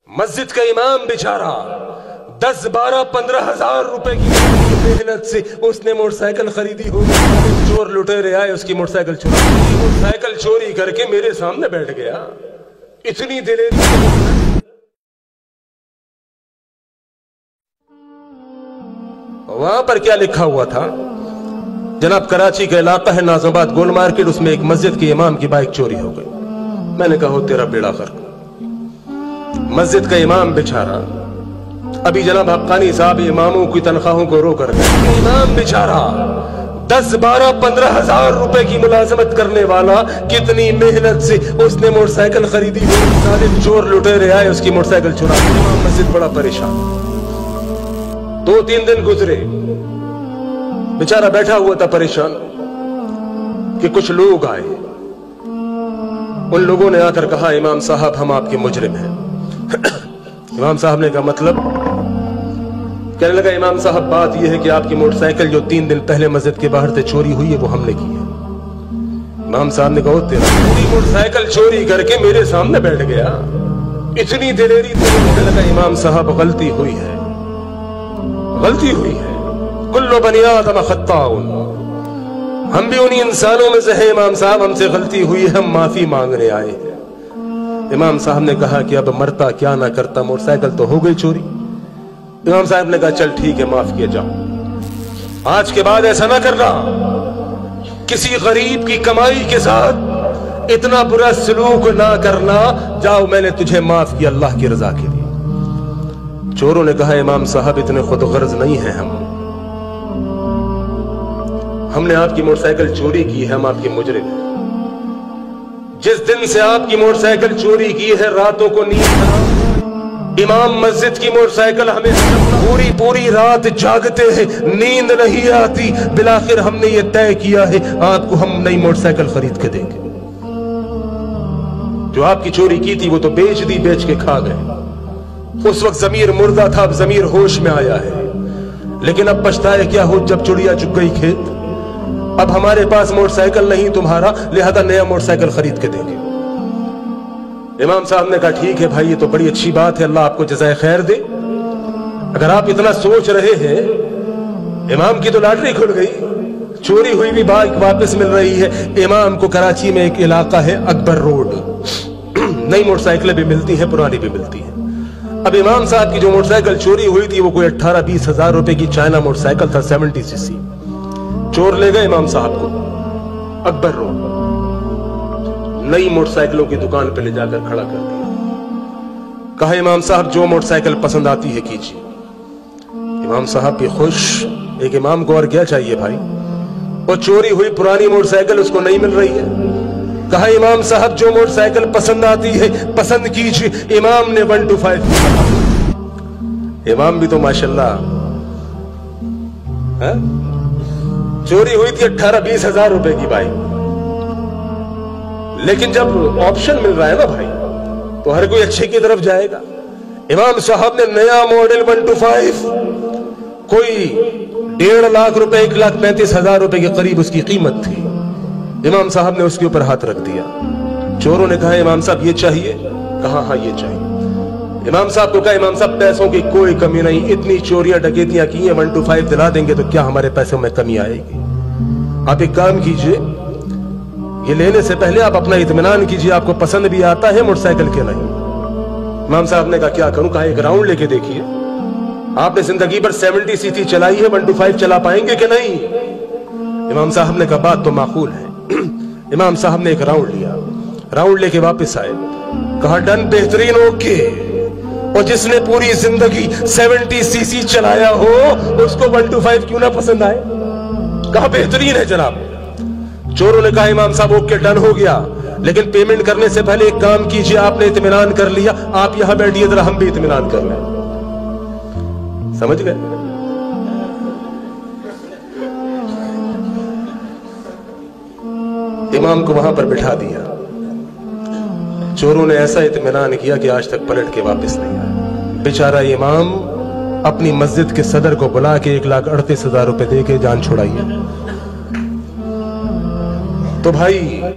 मस्जिद का इमाम बेचारा 10, 12, 15 हजार रुपए की मेहनत से उसने मोटरसाइकिल खरीदी हो, चोर लुटेरे आए उसकी मोटरसाइकिल चोरी करके मेरे सामने बैठ गया। इतनी दिलेरी। वहां पर क्या लिखा हुआ था? जनाब कराची का इलाका है नाज़ाबाद गोल मार्केट, उसमें एक मस्जिद के इमाम की बाइक चोरी हो गई। मैंने कहा हो तेरा बेड़ा गर्क। मस्जिद का इमाम बेचारा, अभी जनाब हक्कानी साहब इमामों की तनख्वाहों को रो कर गए। इमाम बेचारा 10, 12, 15 हजार रुपए की मुलाजमत करने वाला, कितनी मेहनत से उसने मोटरसाइकिल खरीदी हो, साले चोर लुटेरे आए उसकी मोटरसाइकिल चुरा। इमाम मस्जिद बड़ा परेशान। 2-3 दिन गुजरे, बेचारा बैठा हुआ था परेशान कि कुछ लोग आए। उन लोगों ने आकर कहा इमाम साहब हम आपके मुजरिम हैं। इमाम साहब ने कहा मतलब? कहने लगा इमाम साहब बात यह है कि आपकी मोटरसाइकिल जो 3 दिन पहले मस्जिद के बाहर से चोरी हुई है वो हमने की है। इमाम साहब ने कहा तेरा पूरी मोटरसाइकिल चोरी करके मेरे सामने बैठ गया, इतनी दिलेरी। कहने लगा इमाम साहब गलती हुई है, गलती हुई है। कुल्लु बनी आदम खत्ताउन, हम भी उन्हीं इंसानों में से है इमाम साहब, हमसे गलती हुई है, हम माफी मांगने आए हैं। इमाम साहब ने कहा कि अब मरता क्या ना करता, मोटरसाइकिल तो हो गई चोरी। इमाम साहब ने कहा चल ठीक है माफ किया जाओ, आज के बाद ऐसा ना करना, किसी गरीब की कमाई के साथ इतना बुरा सलूक ना करना, जाओ मैंने तुझे माफ किया अल्लाह की रजा के लिए। चोरों ने कहा इमाम साहब इतने खुदगर्ज नहीं है हमने आपकी मोटरसाइकिल चोरी की है, हम आपके मुजरिम हैं। जिस दिन से आपकी मोटरसाइकिल चोरी की है रातों को नींद हराम। इमाम मस्जिद की मोटरसाइकिल हमें पूरी रात जागते हैं, नींद नहीं आती। बिलाखिर हमने ये तय किया है आपको हम नई मोटरसाइकिल खरीद के देंगे। जो आपकी चोरी की थी वो तो बेच दी, बेच के खा गए। उस वक्त जमीर मुर्दा था, अब जमीर होश में आया है। लेकिन अब पछताए क्या हो जब चिड़िया चुग गई खेत। अब हमारे पास मोटरसाइकिल नहीं तुम्हारा, लिहाजा नया मोटरसाइकिल खरीद के देंगे। इमाम साहब ने कहा ठीक है भाई, ये तो बड़ी अच्छी बात है, अल्लाह आपको जज़ाए खैर दे। अगर आप इतना सोच रहे हैं, इमाम की तो लॉटरी खुल गई, चोरी हुई भी बाइक वापस मिल रही है। इमाम को कराची में एक इलाका है अकबर रोड, नई मोटरसाइकिलें भी मिलती हैं, पुरानी भी मिलती हैं। अब इमाम साहब की जो मोटरसाइकिल चोरी हुई थी वो कोई 18-20 हजार रुपए की चाइना मोटरसाइकिल था, 70 सीसी। चोर ले गए इमाम साहब को अकबर रोड, नई मोटरसाइकिलों की दुकान पे ले जाकर खड़ा कर दिया। कहा इमाम साहब जो मोटरसाइकिल पसंद आती है कीजिए। इमाम साहब भी खुश, एक इमाम को और क्या चाहिए भाई। वो चोरी हुई पुरानी मोटरसाइकिल उसको नहीं मिल रही है। कहा इमाम साहब जो मोटरसाइकिल पसंद आती है पसंद कीजिए। इमाम ने 1 to 5 किया। इमाम भी तो माशाल्लाह है? चोरी हुई थी 18-20 हजार रुपए की बाइक, लेकिन जब ऑप्शन मिल रहा है ना भाई तो हर कोई अच्छे की तरफ जाएगा। इमाम साहब ने नया मॉडल 1 to 5, कोई 1.5 लाख रुपए, 1,35,000 रुपए के करीब उसकी कीमत थी। इमाम साहब ने उसके ऊपर हाथ रख दिया। चोरों ने कहा इमाम साहब ये चाहिए? कहा हाँ ये चाहिए। इमाम साहब को कहा इमाम साहब पैसों की कोई कमी नहीं, इतनी चोरियां डकैतियां की हैं, 1 to 5 दिला देंगे तो क्या हमारे पैसों में कमी आएगी। आप एक काम कीजिए, ये लेने से पहले आप अपना इत्मीनान कीजिए आपको पसंद भी आता है मोटरसाइकिल के नहीं। इमाम साहब ने कहा क्या करूं? कहा एक राउंड लेके देखिए, आपने जिंदगी भर 70 सीसी चलाई है, 1 to 5 चला पाएंगे कि नहीं? इमाम साहब ने कहा बात तो माकूल है। इमाम साहब ने एक राउंड लिया, राउंड लेके वापस आए, कहा डन, बेहतरीन, ओके। और जिसने पूरी जिंदगी 70 सीसी चलाया हो उसको 1 to 5 क्यों ना पसंद आए? कहा बेहतरीन है जनाब। चोरों ने कहा इमाम साहब ओके डन हो गया, लेकिन पेमेंट करने से पहले एक काम कीजिए, आपने इत्मीनान कर लिया, आप यहां बैठिए जरा हम भी इत्मीनान कर लें। समझ गए? इमाम को वहां पर बिठा दिया। चोरों ने ऐसा इत्मीनान किया कि आज तक पलट के वापस नहीं आया। बेचारा इमाम अपनी मस्जिद के सदर को बुला के 1,38,000 रुपए दे के जान छुड़ाई। तो भाई